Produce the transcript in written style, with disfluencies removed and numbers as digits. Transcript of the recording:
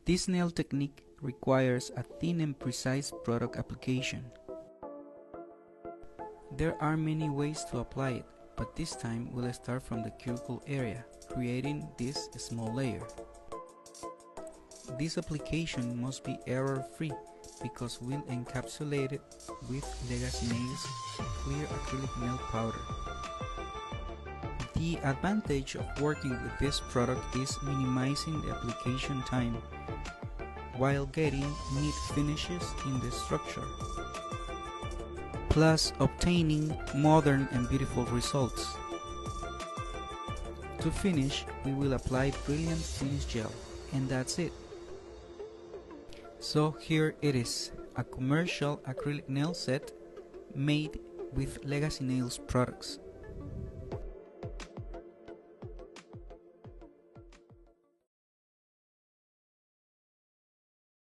This nail technique requires a thin and precise product application. There are many ways to apply it, but this time we'll start from the cuticle area, creating this small layer. This application must be error-free because we'll encapsulate it with Legacy Nails clear acrylic nail powder. The advantage of working with this product is minimizing the application time while getting neat finishes in the structure, plus obtaining modern and beautiful results. To finish, we will apply Brilliant Finish Gel, and that's it. So here it is, a commercial acrylic nail set made with Legacy Nails products.